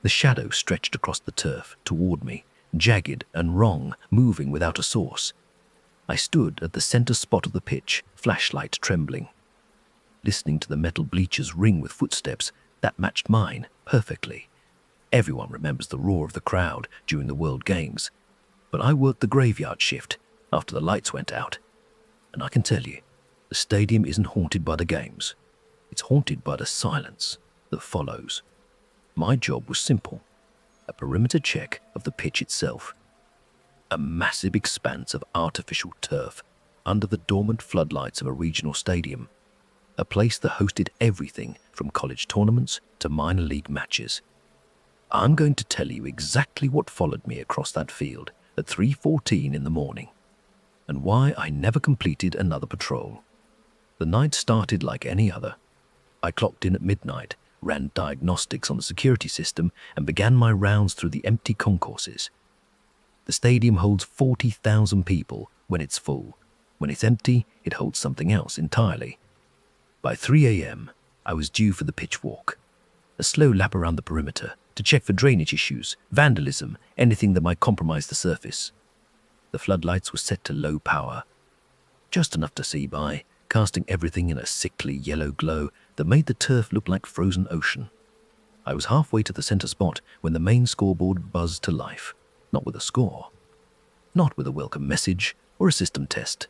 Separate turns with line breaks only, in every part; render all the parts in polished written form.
The shadow stretched across the turf toward me, jagged and wrong, moving without a source. I stood at the center spot of the pitch, flashlight trembling, listening to the metal bleachers ring with footsteps that matched mine perfectly. Everyone remembers the roar of the crowd during the World Games, but I worked the graveyard shift after the lights went out, and I can tell you, the stadium isn't haunted by the games. It's haunted by the silence that follows. My job was simple: a perimeter check of the pitch itself. A massive expanse of artificial turf under the dormant floodlights of a regional stadium. A place that hosted everything from college tournaments to minor league matches. I'm going to tell you exactly what followed me across that field at 3:14 in the morning, and why I never completed another patrol. The night started like any other. I clocked in at midnight, ran diagnostics on the security system, and began my rounds through the empty concourses. The stadium holds 40,000 people when it's full. When it's empty, it holds something else entirely. By 3 a.m., I was due for the pitch walk, a slow lap around the perimeter to check for drainage issues, vandalism, anything that might compromise the surface. The floodlights were set to low power, just enough to see by, casting everything in a sickly yellow glow that made the turf look like frozen ocean. I was halfway to the center spot when the main scoreboard buzzed to life, not with a score, not with a welcome message or a system test,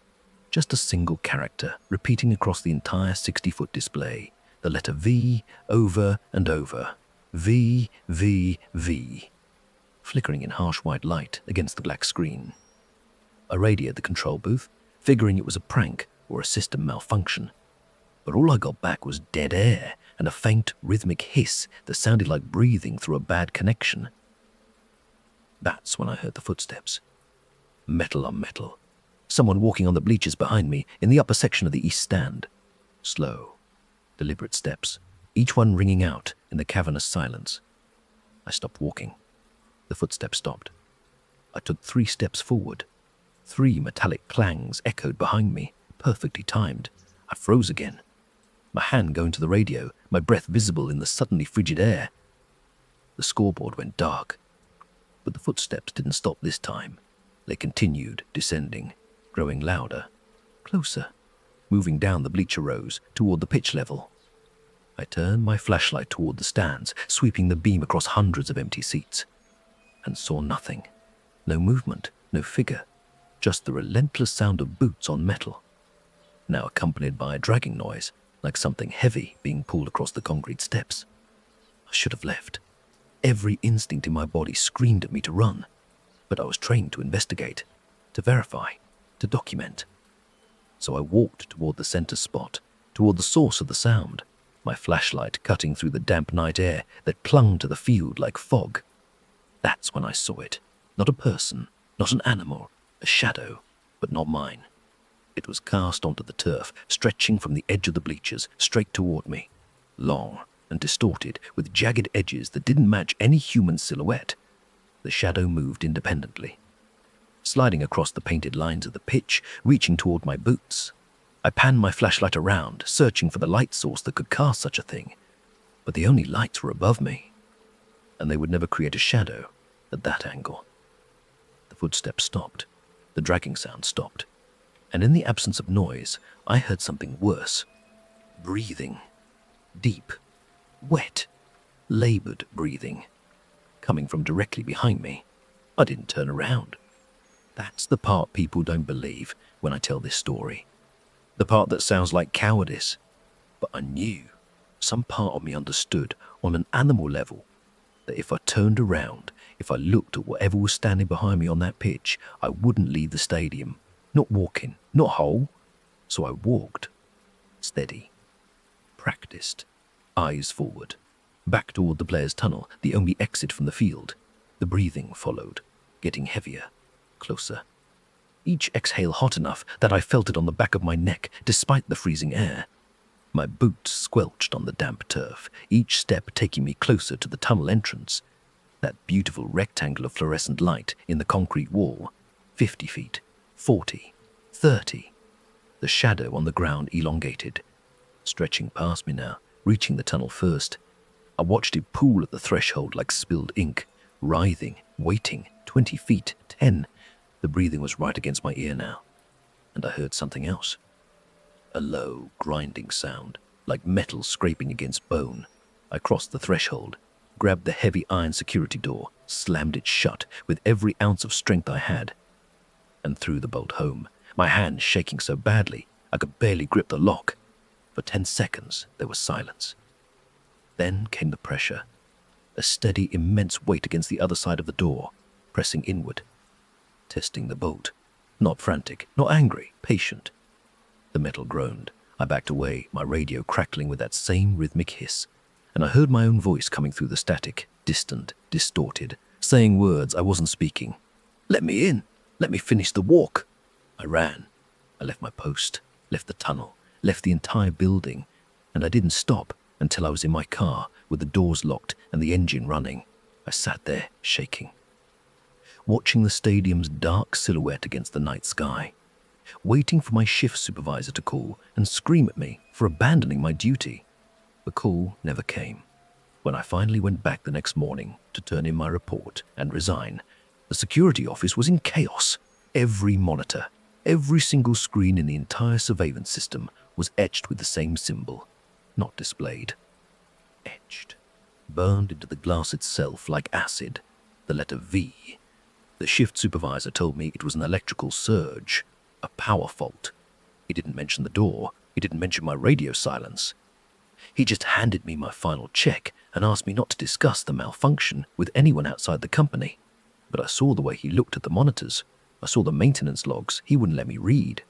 just a single character repeating across the entire 60-foot display, the letter V over and over. V, V, V, flickering in harsh white light against the black screen. I radioed the control booth, figuring it was a prank or a system malfunction. But all I got back was dead air and a faint, rhythmic hiss that sounded like breathing through a bad connection. That's when I heard the footsteps. Metal on metal. Someone walking on the bleachers behind me in the upper section of the east stand. Slow, deliberate steps, each one ringing out in the cavernous silence. I stopped walking. The footsteps stopped. I took 3 steps forward. 3 metallic clangs echoed behind me, perfectly timed. I froze again, my hand going to the radio, my breath visible in the suddenly frigid air. The scoreboard went dark, but the footsteps didn't stop this time. They continued descending, growing louder, closer, moving down the bleacher rows toward the pitch level. I turned my flashlight toward the stands, sweeping the beam across hundreds of empty seats, and saw nothing. No movement, no figure, just the relentless sound of boots on metal, now accompanied by a dragging noise, like something heavy being pulled across the concrete steps. I should have left. Every instinct in my body screamed at me to run, but I was trained to investigate, to verify, to document. So I walked toward the center spot, toward the source of the sound, my flashlight cutting through the damp night air that clung to the field like fog. That's when I saw it. Not a person, not an animal, a shadow, but not mine. It was cast onto the turf, stretching from the edge of the bleachers straight toward me, long and distorted, with jagged edges that didn't match any human silhouette. The shadow moved independently, sliding across the painted lines of the pitch, reaching toward my boots. I panned my flashlight around, searching for the light source that could cast such a thing, but the only lights were above me, and they would never create a shadow at that angle. The footsteps stopped, the dragging sound stopped, and in the absence of noise, I heard something worse. Breathing. Deep, wet, labored breathing, coming from directly behind me. I didn't turn around. That's the part people don't believe when I tell this story. The part that sounds like cowardice. But I knew, some part of me understood on an animal level, that if I turned around, if I looked at whatever was standing behind me on that pitch, I wouldn't leave the stadium. Not walking, not whole. So I walked, steady, practiced, eyes forward, back toward the players' tunnel, the only exit from the field. The breathing followed, getting heavier, closer. Each exhale hot enough that I felt it on the back of my neck despite the freezing air. My boots squelched on the damp turf, each step taking me closer to the tunnel entrance. That beautiful rectangle of fluorescent light in the concrete wall, 50 feet, 40, 30. The shadow on the ground elongated, stretching past me now, reaching the tunnel first. I watched it pool at the threshold like spilled ink, writhing, waiting, 20 feet, 10. The breathing was right against my ear now. And I heard something else. A low, grinding sound, like metal scraping against bone. I crossed the threshold, grabbed the heavy iron security door, slammed it shut with every ounce of strength I had, and threw the bolt home, my hand shaking so badly I could barely grip the lock. For 10 seconds, there was silence. Then came the pressure, a steady, immense weight against the other side of the door, pressing inward, testing the bolt. Not frantic, not angry, patient. The metal groaned. I backed away, my radio crackling with that same rhythmic hiss, and I heard my own voice coming through the static, distant, distorted, saying words I wasn't speaking. "Let me in! Let me finish the walk!" I ran. I left my post, left the tunnel, left the entire building, and I didn't stop until I was in my car with the doors locked and the engine running. I sat there, shaking, watching the stadium's dark silhouette against the night sky, waiting for my shift supervisor to call and scream at me for abandoning my duty. The call never came. When I finally went back the next morning to turn in my report and resign, the security office was in chaos. Every monitor, every single screen in the entire surveillance system was etched with the same symbol, not displayed. Etched, burned into the glass itself like acid, the letter V. The shift supervisor told me it was an electrical surge, a power fault. He didn't mention the door. He didn't mention my radio silence. He just handed me my final check and asked me not to discuss the malfunction with anyone outside the company. But I saw the way he looked at the monitors. I saw the maintenance logs he wouldn't let me read.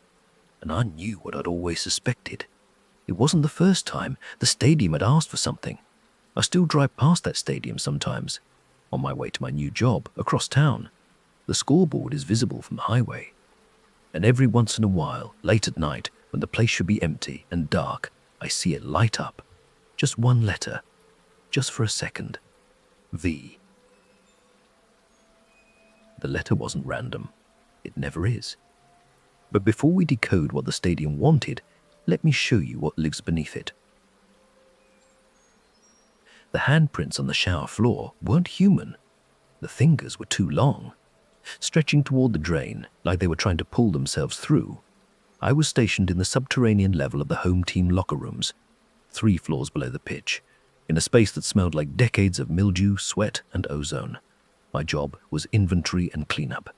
And I knew what I'd always suspected. It wasn't the first time the stadium had asked for something. I still drive past that stadium sometimes, on my way to my new job across town. The scoreboard is visible from the highway. And every once in a while, late at night, when the place should be empty and dark, I see it light up. Just one letter, just for a second. V. The letter wasn't random. It never is. But before we decode what the stadium wanted, let me show you what lives beneath it. The handprints on the shower floor weren't human. The fingers were too long, stretching toward the drain like they were trying to pull themselves through. I was stationed in the subterranean level of the home team locker rooms, 3 floors below the pitch, in a space that smelled like decades of mildew, sweat, and ozone. My job was inventory and cleanup,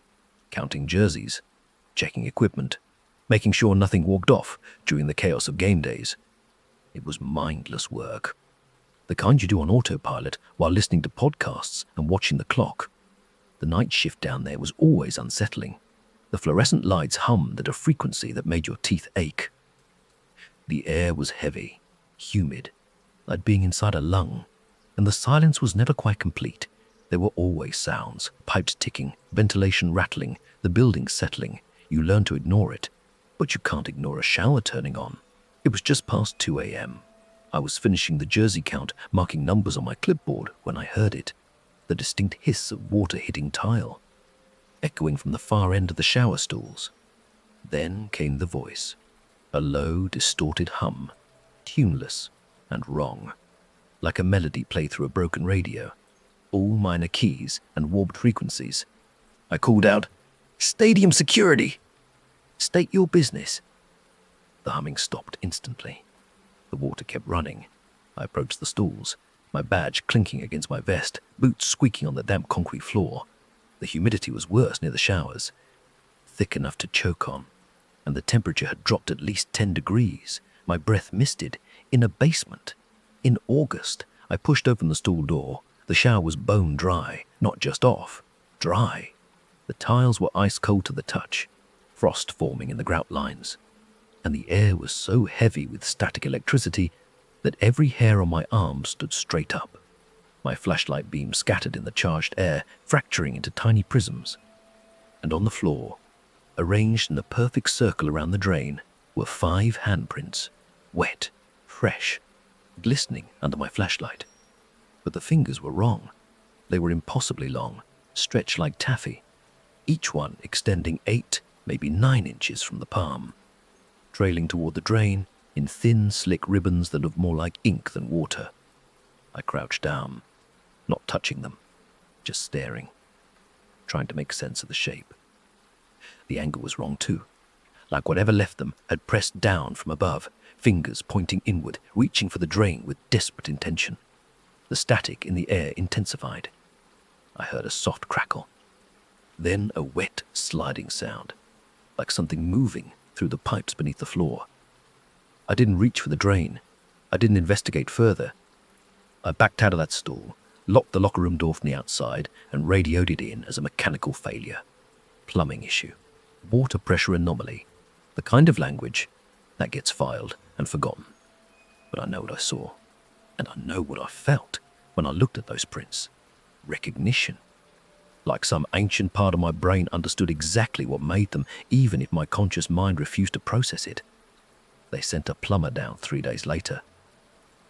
counting jerseys, checking equipment, making sure nothing walked off during the chaos of game days. It was mindless work, the kind you do on autopilot while listening to podcasts and watching the clock. The night shift down there was always unsettling. The fluorescent lights hummed at a frequency that made your teeth ache. The air was heavy, humid, like being inside a lung, and the silence was never quite complete. There were always sounds, pipes ticking, ventilation rattling, the building settling. You learn to ignore it, but you can't ignore a shower turning on. It was just past 2 a.m. I was finishing the jersey count, marking numbers on my clipboard, when I heard it. The distinct hiss of water hitting tile, echoing from the far end of the shower stalls. Then came the voice, a low, distorted hum, tuneless and wrong, like a melody played through a broken radio, all minor keys and warped frequencies. I called out, "Stadium security! State your business." The humming stopped instantly. The water kept running. I approached the stalls, my badge clinking against my vest, boots squeaking on the damp concrete floor. The humidity was worse near the showers, thick enough to choke on, and the temperature had dropped at least 10 degrees. My breath misted. In a basement. In August, I pushed open the stall door. The shower was bone dry, not just off, dry. The tiles were ice cold to the touch, frost forming in the grout lines. And the air was so heavy with static electricity that every hair on my arm stood straight up. My flashlight beam scattered in the charged air, fracturing into tiny prisms. And on the floor, arranged in a perfect circle around the drain, were 5 handprints, wet, fresh, glistening under my flashlight. But the fingers were wrong. They were impossibly long, stretched like taffy, each one extending 8, maybe 9 inches from the palm, trailing toward the drain in thin, slick ribbons that looked more like ink than water. I crouched down, not touching them, just staring, trying to make sense of the shape. The angle was wrong too, like whatever left them had pressed down from above, fingers pointing inward, reaching for the drain with desperate intention. The static in the air intensified. I heard a soft crackle, then a wet, sliding sound, like something moving through the pipes beneath the floor. I didn't reach for the drain. I didn't investigate further. I backed out of that stall, locked the locker room door from the outside, and radioed it in as a mechanical failure. Plumbing issue. Water pressure anomaly. The kind of language that gets filed and forgotten. But I know what I saw, and I know what I felt when I looked at those prints. Recognition. Like some ancient part of my brain understood exactly what made them, even if my conscious mind refused to process it. They sent a plumber down 3 days later.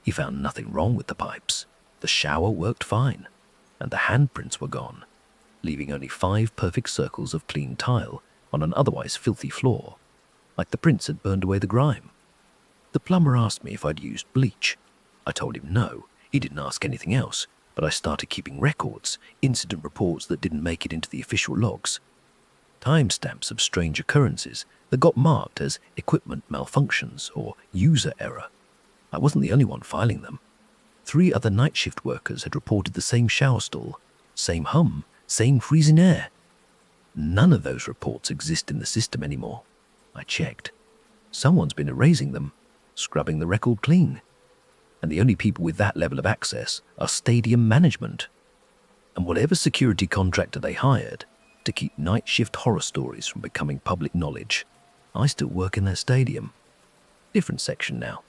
He found nothing wrong with the pipes. The shower worked fine, and the handprints were gone, leaving only 5 perfect circles of clean tile on an otherwise filthy floor, like the prints had burned away the grime. The plumber asked me if I'd used bleach. I told him no. He didn't ask anything else, but I started keeping records, incident reports that didn't make it into the official logs. Timestamps of strange occurrences that got marked as equipment malfunctions or user error. I wasn't the only one filing them. 3 other night shift workers had reported the same shower stall, same hum, same freezing air. None of those reports exist in the system anymore. I checked. Someone's been erasing them, scrubbing the record clean. And the only people with that level of access are stadium management. And whatever security contractor they hired to keep night shift horror stories from becoming public knowledge, I still work in their stadium. Different section now.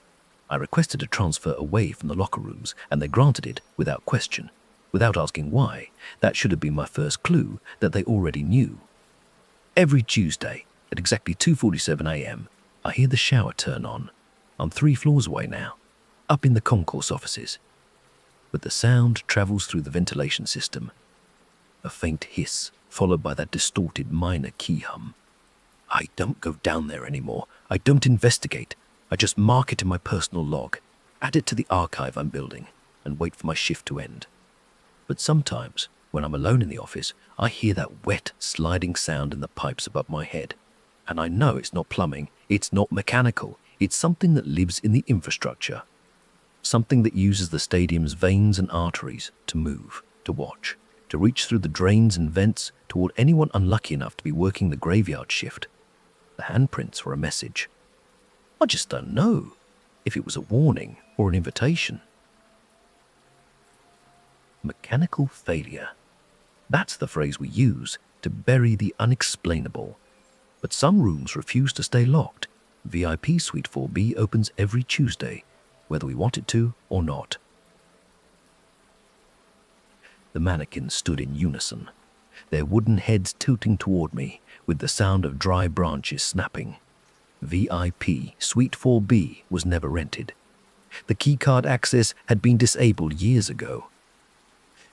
I requested a transfer away from the locker rooms, and they granted it without question, without asking why. That should have been my first clue that they already knew. Every Tuesday, at exactly 2:47 a.m., I hear the shower turn on. I'm 3 floors away now, up in the concourse offices. But the sound travels through the ventilation system. A faint hiss, followed by that distorted minor key hum. I don't go down there anymore. I don't investigate. I just mark it in my personal log, add it to the archive I'm building, and wait for my shift to end. But sometimes, when I'm alone in the office, I hear that wet, sliding sound in the pipes above my head. And I know it's not plumbing, it's not mechanical, it's something that lives in the infrastructure. Something that uses the stadium's veins and arteries to move, to watch, to reach through the drains and vents toward anyone unlucky enough to be working the graveyard shift. The handprints were a message. I just don't know if it was a warning or an invitation. Mechanical failure. That's the phrase we use to bury the unexplainable. But some rooms refuse to stay locked. VIP Suite 4B opens every Tuesday, whether we want it to or not. The mannequins stood in unison, their wooden heads tilting toward me with the sound of dry branches snapping. VIP Suite 4B was never rented. The keycard access had been disabled years ago.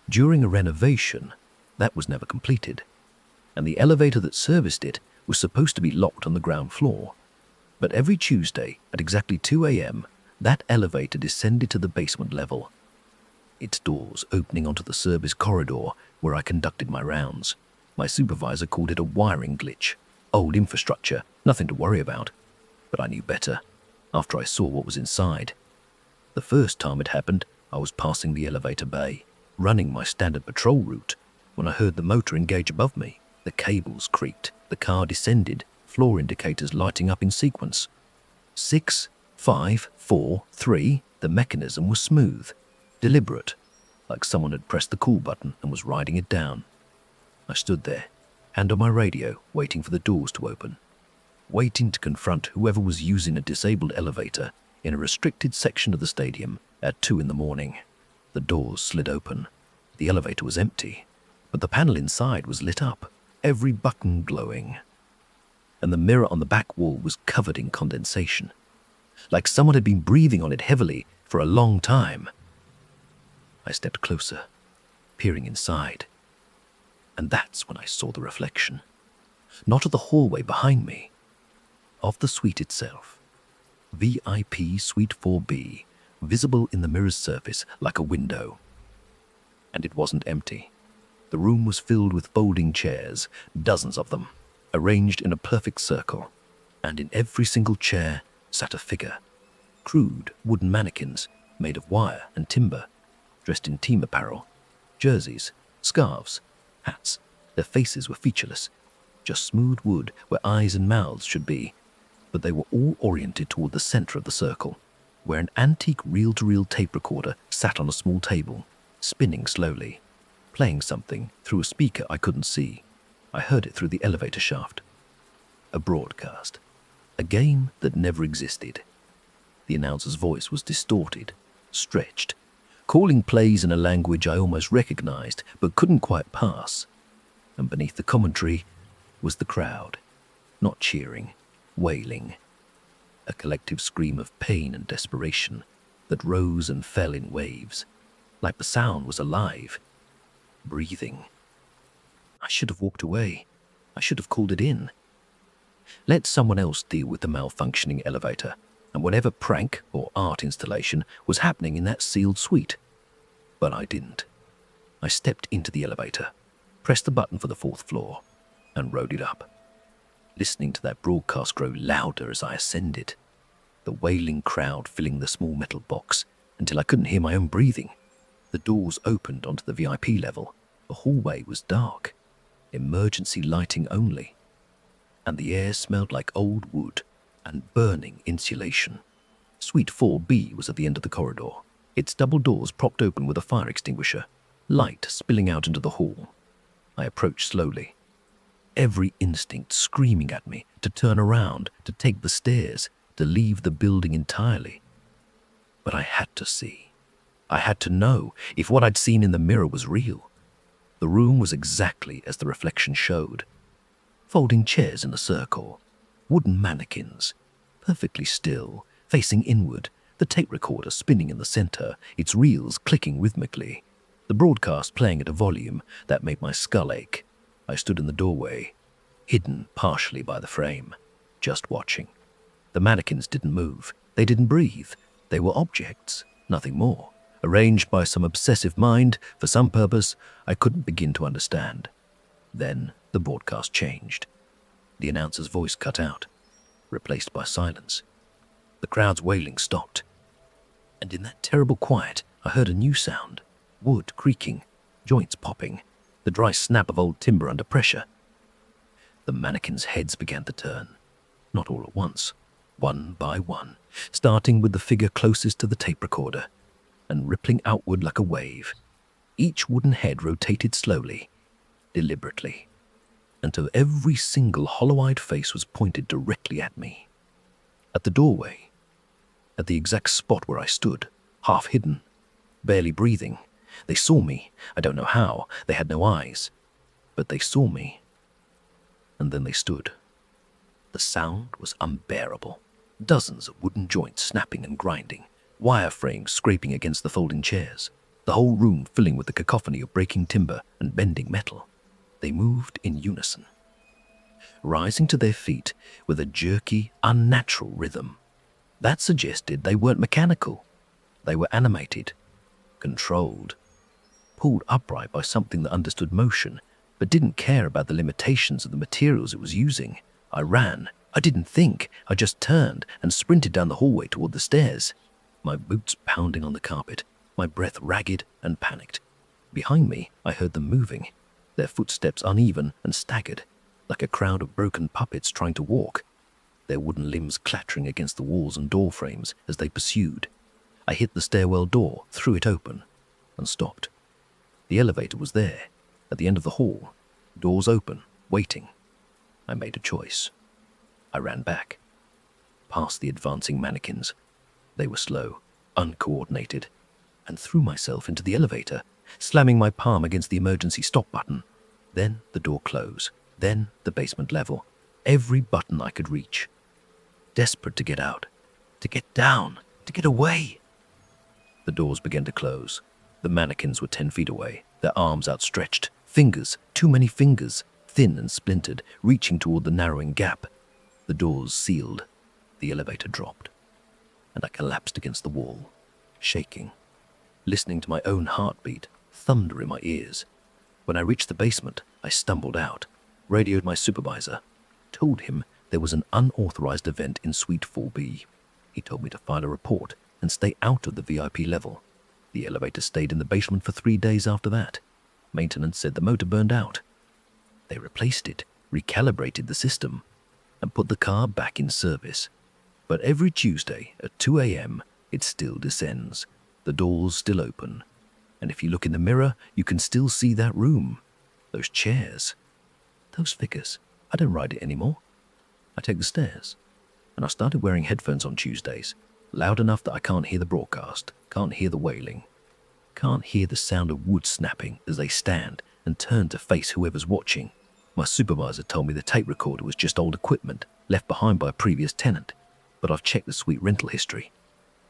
During a renovation, that was never completed, and the elevator that serviced it was supposed to be locked on the ground floor. But every Tuesday at exactly 2 a.m., that elevator descended to the basement level, its doors opening onto the service corridor where I conducted my rounds. My supervisor called it a wiring glitch. Old infrastructure, nothing to worry about. But I knew better after I saw what was inside. The first time it happened, I was passing the elevator bay, running my standard patrol route, when I heard the motor engage above me. The cables creaked, the car descended, floor indicators lighting up in sequence. 6, 5, 4, 3, the mechanism was smooth, deliberate, like someone had pressed the cool button and was riding it down. I stood there, hand on my radio, waiting for the doors to open, waiting to confront whoever was using a disabled elevator in a restricted section of the stadium at 2 in the morning. The doors slid open. The elevator was empty, but the panel inside was lit up, every button glowing. And the mirror on the back wall was covered in condensation, like someone had been breathing on it heavily for a long time. I stepped closer, peering inside, and that's when I saw the reflection, not of the hallway behind me, of the suite itself. VIP Suite 4B visible in the mirror's surface like a window. And it wasn't empty. The room was filled with folding chairs, dozens of them, arranged in a perfect circle, and in every single chair sat a figure. Crude wooden mannequins made of wire and timber, dressed in team apparel, jerseys, scarves, hats. Their faces were featureless, just smooth wood where eyes and mouths should be, but they were all oriented toward the center of the circle, where an antique reel-to-reel tape recorder sat on a small table, spinning slowly, playing something through a speaker I couldn't see. I heard it through the elevator shaft. A broadcast. A game that never existed. The announcer's voice was distorted, stretched, calling plays in a language I almost recognized but couldn't quite pass. And beneath the commentary was the crowd, not cheering, wailing. A collective scream of pain and desperation that rose and fell in waves, like the sound was alive, breathing. I should have walked away. I should have called it in. Let someone else deal with the malfunctioning elevator and whatever prank or art installation was happening in that sealed suite. But I didn't. I stepped into the elevator, pressed the button for the 4th floor, and rode it up, listening to that broadcast grow louder as I ascended, the wailing crowd filling the small metal box until I couldn't hear my own breathing. The doors opened onto the VIP level. The hallway was dark, emergency lighting only, and the air smelled like old wood and burning insulation. Suite 4B was at the end of the corridor, its double doors propped open with a fire extinguisher, light spilling out into the hall. I approached slowly, every instinct screaming at me to turn around, to take the stairs, to leave the building entirely. But I had to see. I had to know if what I'd seen in the mirror was real. The room was exactly as the reflection showed. Folding chairs in a circle, wooden mannequins, perfectly still, facing inward, the tape recorder spinning in the center, its reels clicking rhythmically, the broadcast playing at a volume that made my skull ache. I stood in the doorway, hidden partially by the frame, just watching. The mannequins didn't move. They didn't breathe. They were objects, nothing more, arranged by some obsessive mind for some purpose I couldn't begin to understand. Then the broadcast changed. The announcer's voice cut out, replaced by silence. The crowd's wailing stopped. And in that terrible quiet, I heard a new sound, wood creaking, joints popping, the dry snap of old timber under pressure. The mannequins' heads began to turn, not all at once, one by one, starting with the figure closest to the tape recorder and rippling outward like a wave. Each wooden head rotated slowly, deliberately, until every single hollow-eyed face was pointed directly at me. At the doorway, at the exact spot where I stood, half hidden, barely breathing. They saw me. I don't know how. They had no eyes. But they saw me. And then they stood. The sound was unbearable. Dozens of wooden joints snapping and grinding, wire frames scraping against the folding chairs, the whole room filling with the cacophony of breaking timber and bending metal. They moved in unison, rising to their feet with a jerky, unnatural rhythm. That suggested they weren't mechanical. They were animated, controlled, pulled upright by something that understood motion, but didn't care about the limitations of the materials it was using. I ran. I didn't think. I just turned and sprinted down the hallway toward the stairs, my boots pounding on the carpet, my breath ragged and panicked. Behind me, I heard them moving, their footsteps uneven and staggered, like a crowd of broken puppets trying to walk, their wooden limbs clattering against the walls and door frames as they pursued. I hit the stairwell door, threw it open, and stopped. The elevator was there, at the end of the hall, doors open, waiting. I made a choice. I ran back, past the advancing mannequins. They were slow, uncoordinated, and threw myself into the elevator, slamming my palm against the emergency stop button. Then the door closed, then the basement level, every button I could reach. Desperate to get out, to get down, to get away. The doors began to close. The mannequins were 10 feet away, their arms outstretched, fingers, too many fingers, thin and splintered, reaching toward the narrowing gap. The doors sealed. The elevator dropped, and I collapsed against the wall, shaking, listening to my own heartbeat thunder in my ears. When I reached the basement, I stumbled out, radioed my supervisor, told him there was an unauthorized event in Suite 4B. He told me to file a report and stay out of the VIP level. The elevator stayed in the basement for 3 days after that. Maintenance said the motor burned out. They replaced it, recalibrated the system, and put the car back in service. But every Tuesday at 2 a.m., it still descends. The doors still open. And if you look in the mirror, you can still see that room, those chairs, those figures. I don't ride it anymore. I take the stairs. And I started wearing headphones on Tuesdays, loud enough that I can't hear the broadcast, can't hear the wailing, can't hear the sound of wood snapping as they stand and turn to face whoever's watching. My supervisor told me the tape recorder was just old equipment left behind by a previous tenant, but I've checked the suite rental history.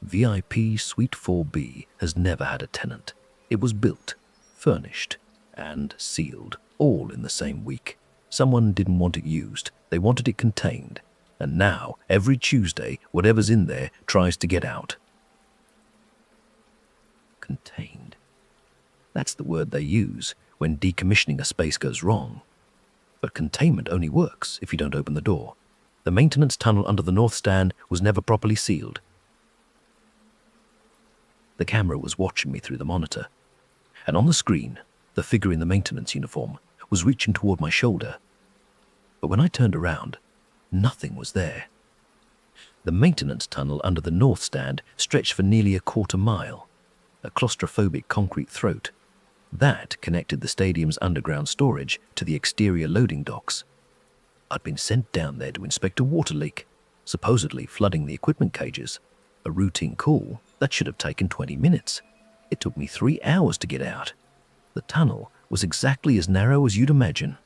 VIP Suite 4B has never had a tenant. It was built, furnished, and sealed, all in the same week. Someone didn't want it used, they wanted it contained. And now, every Tuesday, whatever's in there tries to get out. Contained. That's the word they use when decommissioning a space goes wrong. But containment only works if you don't open the door. The maintenance tunnel under the north stand was never properly sealed. The camera was watching me through the monitor, and on the screen, the figure in the maintenance uniform was reaching toward my shoulder. But when I turned around, nothing was there. The maintenance tunnel under the north stand stretched for nearly a quarter mile, a claustrophobic concrete throat. That connected the stadium's underground storage to the exterior loading docks. I'd been sent down there to inspect a water leak, supposedly flooding the equipment cages. A routine call that should have taken 20 minutes. It took me 3 hours to get out. The tunnel was exactly as narrow as you'd imagine.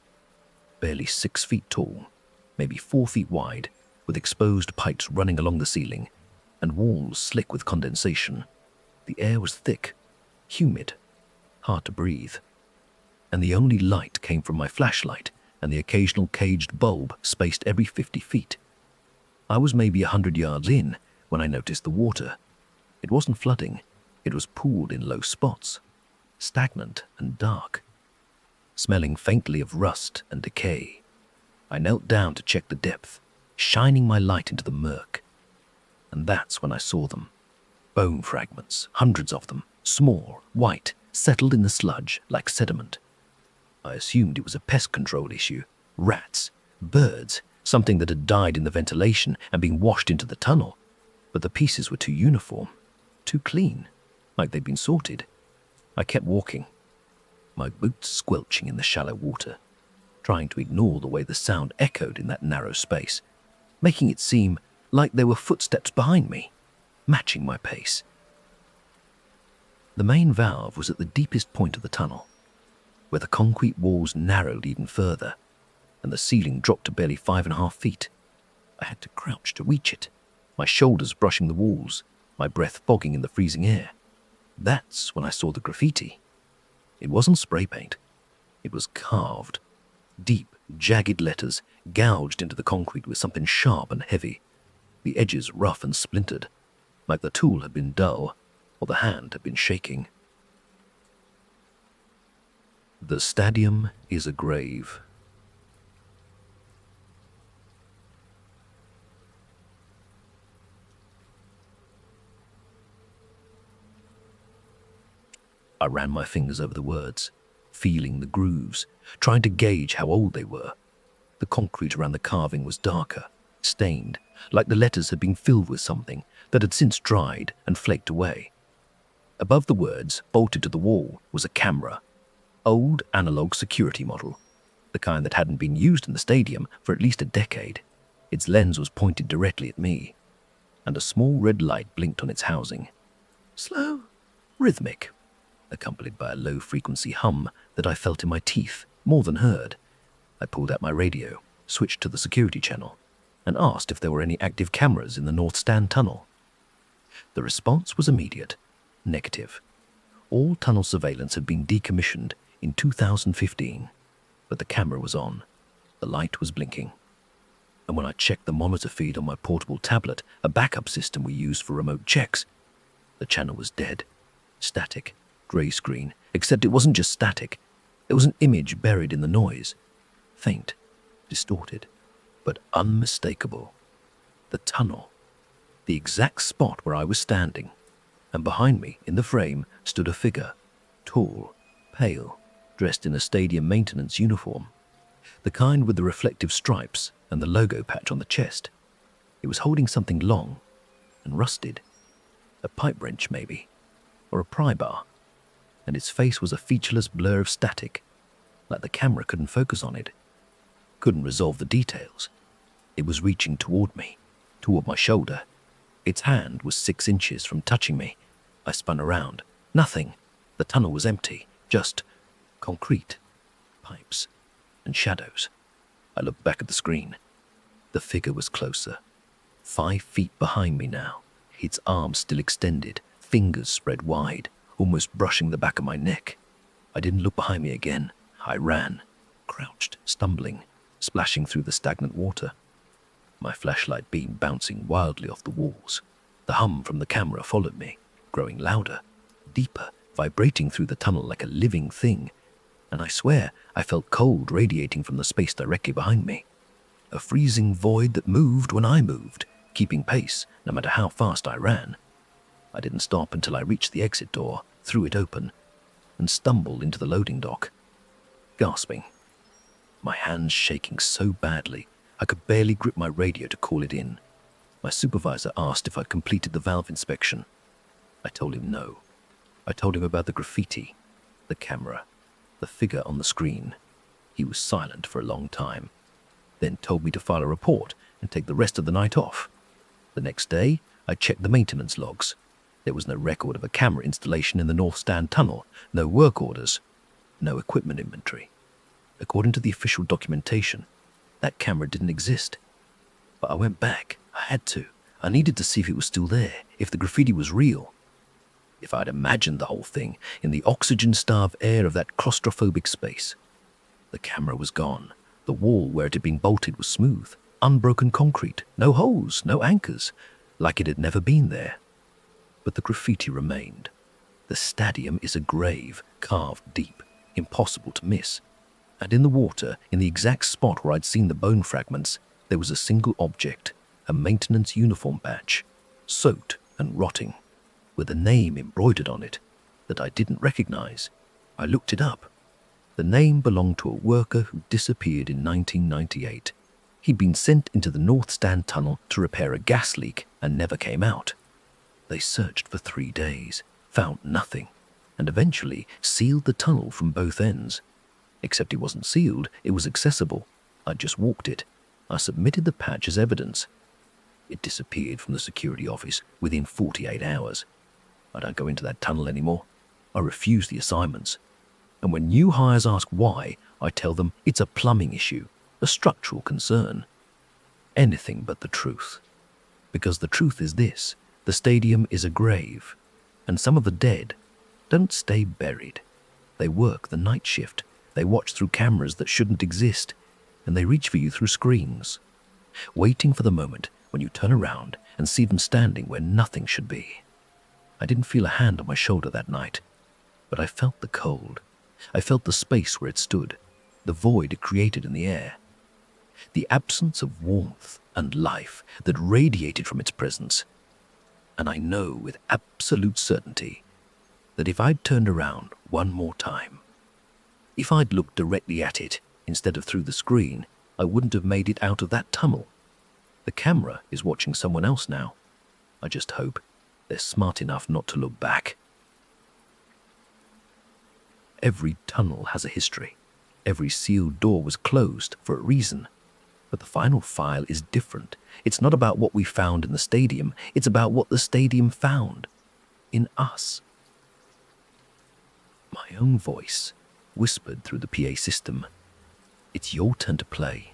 Barely 6 feet tall, maybe 4 feet wide, with exposed pipes running along the ceiling, and walls slick with condensation. The air was thick, humid, hard to breathe. And the only light came from my flashlight and the occasional caged bulb spaced every 50 feet. I was maybe 100 yards in when I noticed the water. It wasn't flooding, it was pooled in low spots, stagnant and dark, smelling faintly of rust and decay. I knelt down to check the depth, shining my light into the murk. And that's when I saw them. Bone fragments, hundreds of them, small, white, settled in the sludge like sediment. I assumed it was a pest control issue. Rats, birds, something that had died in the ventilation and been washed into the tunnel. But the pieces were too uniform, too clean, like they'd been sorted. I kept walking, my boots squelching in the shallow water, trying to ignore the way the sound echoed in that narrow space, making it seem like there were footsteps behind me, matching my pace. The main valve was at the deepest point of the tunnel, where the concrete walls narrowed even further, and the ceiling dropped to barely 5.5 feet. I had to crouch to reach it, my shoulders brushing the walls, my breath fogging in the freezing air. That's when I saw the graffiti. It wasn't spray paint. It was carved. Deep, jagged letters gouged into the concrete with something sharp and heavy, the edges rough and splintered, like the tool had been dull or the hand had been shaking. The stadium is a grave. I ran my fingers over the words, feeling the grooves, trying to gauge how old they were. The concrete around the carving was darker, stained, like the letters had been filled with something that had since dried and flaked away. Above the words, bolted to the wall, was a camera. Old analog security model, the kind that hadn't been used in the stadium for at least a decade. Its lens was pointed directly at me, and a small red light blinked on its housing. Slow, rhythmic, accompanied by a low-frequency hum that I felt in my teeth, more than heard. I pulled out my radio, switched to the security channel, and asked if there were any active cameras in the North Stand tunnel. The response was immediate. Negative. All tunnel surveillance had been decommissioned in 2015, but the camera was on. The light was blinking. And when I checked the monitor feed on my portable tablet, a backup system we used for remote checks, The channel was dead. Static. Grey screen. Except it wasn't just static. There was an image buried in the noise. Faint. Distorted. But unmistakable. The tunnel. The exact spot where I was standing. And behind me, in the frame, stood a figure. Tall. Pale. Dressed in a stadium maintenance uniform. The kind with the reflective stripes and the logo patch on the chest. It was holding something long and rusted. A pipe wrench, maybe. Or a pry bar. And its face was a featureless blur of static, like the camera couldn't focus on it. Couldn't resolve the details. It was reaching toward me, toward my shoulder. Its hand was 6 inches from touching me. I spun around. Nothing. The tunnel was empty. Just concrete, pipes, and shadows. I looked back at the screen. The figure was closer. 5 feet behind me now, its arms still extended, fingers spread wide, almost brushing the back of my neck. I didn't look behind me again. I ran, crouched, stumbling, splashing through the stagnant water. My flashlight beam bouncing wildly off the walls. The hum from the camera followed me, growing louder, deeper, vibrating through the tunnel like a living thing. And I swear I felt cold radiating from the space directly behind me. A freezing void that moved when I moved, keeping pace no matter how fast I ran. I didn't stop until I reached the exit door, threw it open, and stumbled into the loading dock, gasping. My hands shaking so badly I could barely grip my radio to call it in. My supervisor asked if I'd completed the valve inspection. I told him no. I told him about the graffiti, the camera, the figure on the screen. He was silent for a long time, then told me to file a report and take the rest of the night off. The next day, I checked the maintenance logs. There was no record of a camera installation in the North Stand tunnel, no work orders, no equipment inventory. According to the official documentation, that camera didn't exist. But I went back. I had to. I needed to see if it was still there, if the graffiti was real. If I'd imagined the whole thing in the oxygen-starved air of that claustrophobic space. The camera was gone. The wall where it had been bolted was smooth, unbroken concrete, no holes, no anchors, like it had never been there. But the graffiti remained. The stadium is a grave, carved deep, impossible to miss. And in the water, in the exact spot where I'd seen the bone fragments, there was a single object, a maintenance uniform patch, soaked and rotting, with a name embroidered on it that I didn't recognize. I looked it up. The name belonged to a worker who disappeared in 1998. He'd been sent into the North Stand tunnel to repair a gas leak and never came out. They searched for 3 days, found nothing, and eventually sealed the tunnel from both ends. Except it wasn't sealed, it was accessible. I just walked it. I submitted the patch as evidence. It disappeared from the security office within 48 hours. I don't go into that tunnel anymore. I refuse the assignments. And when new hires ask why, I tell them it's a plumbing issue, a structural concern. Anything but the truth. Because the truth is this: the stadium is a grave, and some of the dead don't stay buried. They work the night shift. They watch through cameras that shouldn't exist, and they reach for you through screens, waiting for the moment when you turn around and see them standing where nothing should be. I didn't feel a hand on my shoulder that night, but I felt the cold. I felt the space where it stood, the void it created in the air, the absence of warmth and life that radiated from its presence. And I know with absolute certainty that if I'd turned around one more time, if I'd looked directly at it instead of through the screen, I wouldn't have made it out of that tunnel. The camera is watching someone else now. I just hope they're smart enough not to look back. Every tunnel has a history. Every sealed door was closed for a reason. But the final file is different. It's not about what we found in the stadium. It's about what the stadium found in us. My own voice whispered through the PA system. It's your turn to play.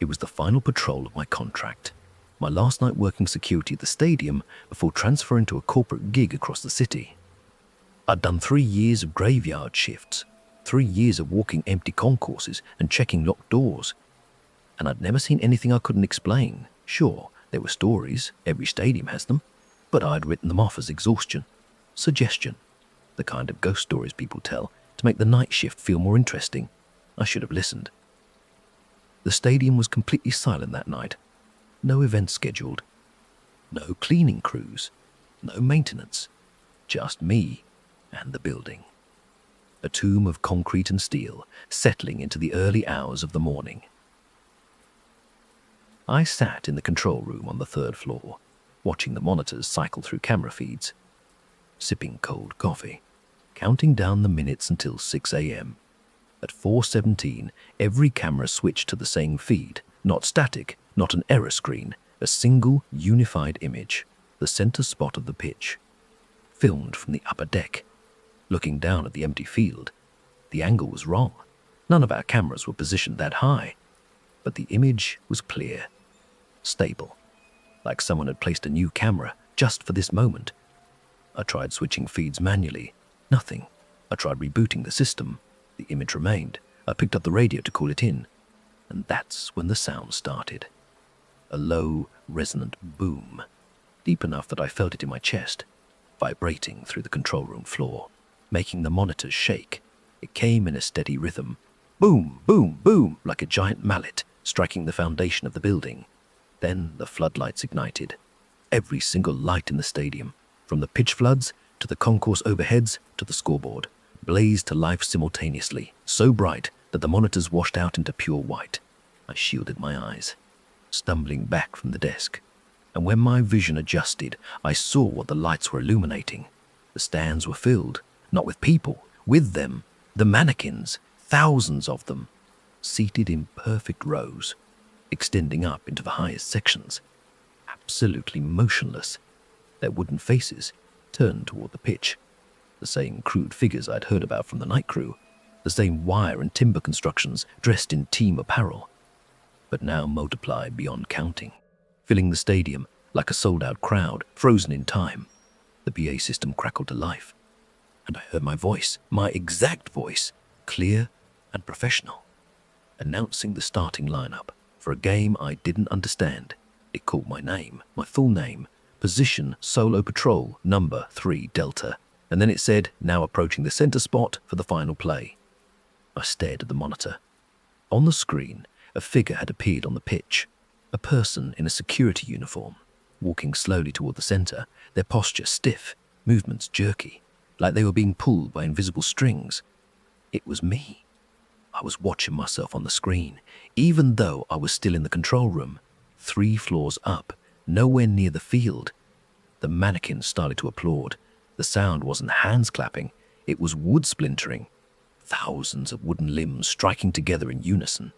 It was the final patrol of my contract. My last night working security at the stadium before transferring to a corporate gig across the city. I'd done 3 years of graveyard shifts, 3 years of walking empty concourses and checking locked doors. And I'd never seen anything I couldn't explain. Sure, there were stories, every stadium has them, but I'd written them off as exhaustion, suggestion, the kind of ghost stories people tell to make the night shift feel more interesting. I should have listened. The stadium was completely silent that night. No events scheduled. No cleaning crews. No maintenance. Just me and the building. A tomb of concrete and steel settling into the early hours of the morning. I sat in the control room on the 3rd floor, watching the monitors cycle through camera feeds, sipping cold coffee, counting down the minutes until 6 a.m. At 4:17, every camera switched to the same feed, not static, not an error screen, a single unified image, the center spot of the pitch, filmed from the upper deck. Looking down at the empty field, the angle was wrong. None of our cameras were positioned that high, but the image was clear, stable, like someone had placed a new camera just for this moment. I tried switching feeds manually. Nothing. I tried rebooting the system. The image remained. I picked up the radio to call it in, and that's when the sound started. A low, resonant boom, deep enough that I felt it in my chest, vibrating through the control room floor, making the monitors shake. It came in a steady rhythm. Boom, boom, boom, like a giant mallet striking the foundation of the building. Then the floodlights ignited. Every single light in the stadium, from the pitch floods to the concourse overheads to the scoreboard, blazed to life simultaneously, so bright that the monitors washed out into pure white. I shielded my eyes, stumbling back from the desk, and when my vision adjusted, I saw what the lights were illuminating. The stands were filled, not with people, with them, the mannequins, thousands of them, seated in perfect rows, extending up into the highest sections, absolutely motionless, their wooden faces turned toward the pitch. The same crude figures I'd heard about from the night crew, the same wire and timber constructions dressed in team apparel, but now multiplied beyond counting, filling the stadium like a sold-out crowd frozen in time. The PA system crackled to life, and I heard my voice, my exact voice, clear and professional, announcing the starting lineup for a game I didn't understand. It called my name, my full name, position Solo Patrol, number 3 Delta, and then it said, now approaching the center spot for the final play. I stared at the monitor. On the screen, a figure had appeared on the pitch, a person in a security uniform, walking slowly toward the center, their posture stiff, movements jerky, like they were being pulled by invisible strings. It was me. I was watching myself on the screen, even though I was still in the control room, 3 floors up, nowhere near the field. The mannequins started to applaud. The sound wasn't hands clapping, it was wood splintering. Thousands of wooden limbs striking together in unison.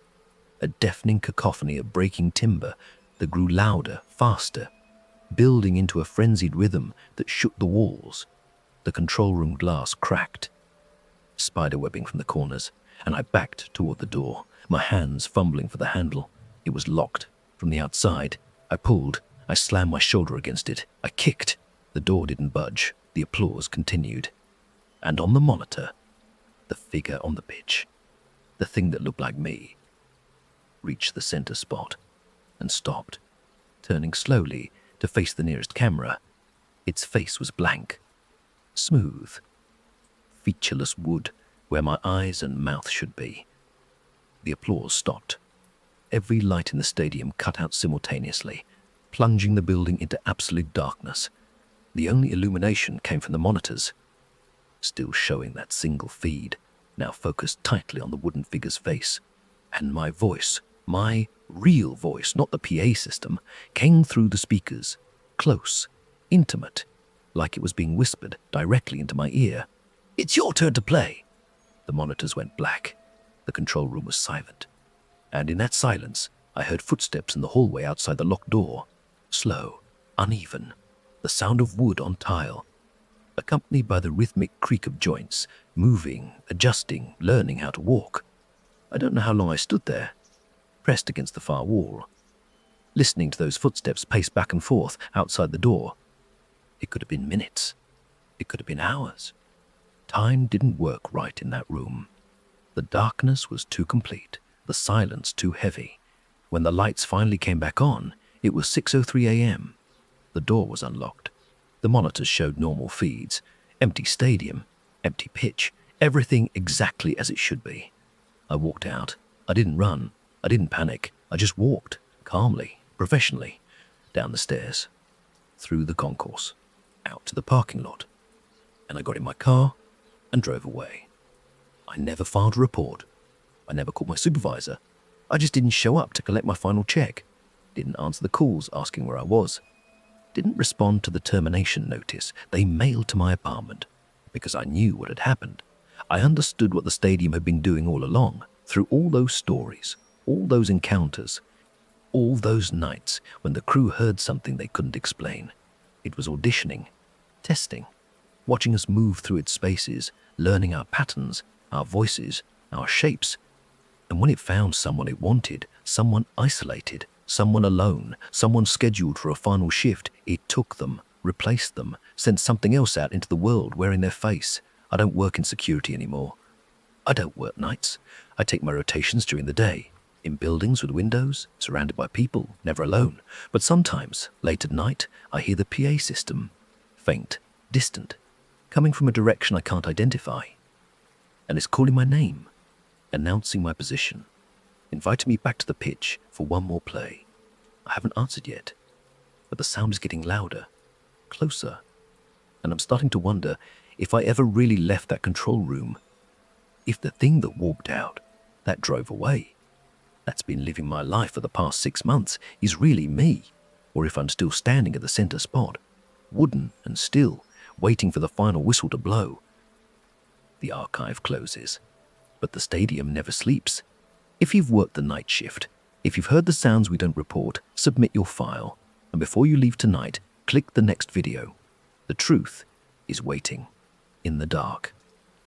A deafening cacophony of breaking timber that grew louder, faster, building into a frenzied rhythm that shook the walls. The control room glass cracked, spiderwebbing from the corners, and I backed toward the door, my hands fumbling for the handle. It was locked from the outside. I pulled. I slammed my shoulder against it. I kicked. The door didn't budge. The applause continued. And on the monitor, the figure on the pitch, the thing that looked like me, reached the center spot and stopped, turning slowly to face the nearest camera. Its face was blank, smooth, featureless wood where my eyes and mouth should be. The applause stopped. Every light in the stadium cut out simultaneously, plunging the building into absolute darkness. The only illumination came from the monitors, still showing that single feed, now focused tightly on the wooden figure's face. And my voice, my real voice, not the PA system, came through the speakers, close, intimate, like it was being whispered directly into my ear. "It's your turn to play." The monitors went black. The control room was silent. And in that silence, I heard footsteps in the hallway outside the locked door, slow, uneven, the sound of wood on tile, accompanied by the rhythmic creak of joints, moving, adjusting, learning how to walk. I don't know how long I stood there, pressed against the far wall, listening to those footsteps pace back and forth outside the door. It could have been minutes. It could have been hours. Time didn't work right in that room. The darkness was too complete, the silence too heavy. When the lights finally came back on, it was 6:03 a.m. The door was unlocked. The monitors showed normal feeds, empty stadium, empty pitch, everything exactly as it should be. I walked out. I didn't run. I didn't panic. I just walked, calmly, professionally, down the stairs, through the concourse, out to the parking lot. And I got in my car and drove away. I never filed a report. I never called my supervisor. I just didn't show up to collect my final check. Didn't answer the calls asking where I was. Didn't respond to the termination notice they mailed to my apartment because I knew what had happened. I understood what the stadium had been doing all along, through all those stories, all those encounters, all those nights when the crew heard something they couldn't explain. It was auditioning, testing, watching us move through its spaces, learning our patterns, our voices, our shapes. And when it found someone it wanted, someone isolated, someone alone, someone scheduled for a final shift, it took them, replaced them, sent something else out into the world wearing their face. I don't work in security anymore. I don't work nights. I take my rotations during the day, in buildings with windows, surrounded by people, never alone. But sometimes, late at night, I hear the PA system, faint, distant, coming from a direction I can't identify. And it's calling my name, announcing my position, inviting me back to the pitch for one more play. I haven't answered yet, but the sound is getting louder, closer, and I'm starting to wonder if I ever really left that control room. If the thing that walked out, that drove away, that's been living my life for the past 6 months, is really me, or if I'm still standing at the center spot, wooden and still, waiting for the final whistle to blow. The archive closes, but the stadium never sleeps. If you've worked the night shift, if you've heard the sounds we don't report, submit your file, and before you leave tonight, click the next video. The truth is waiting in the dark.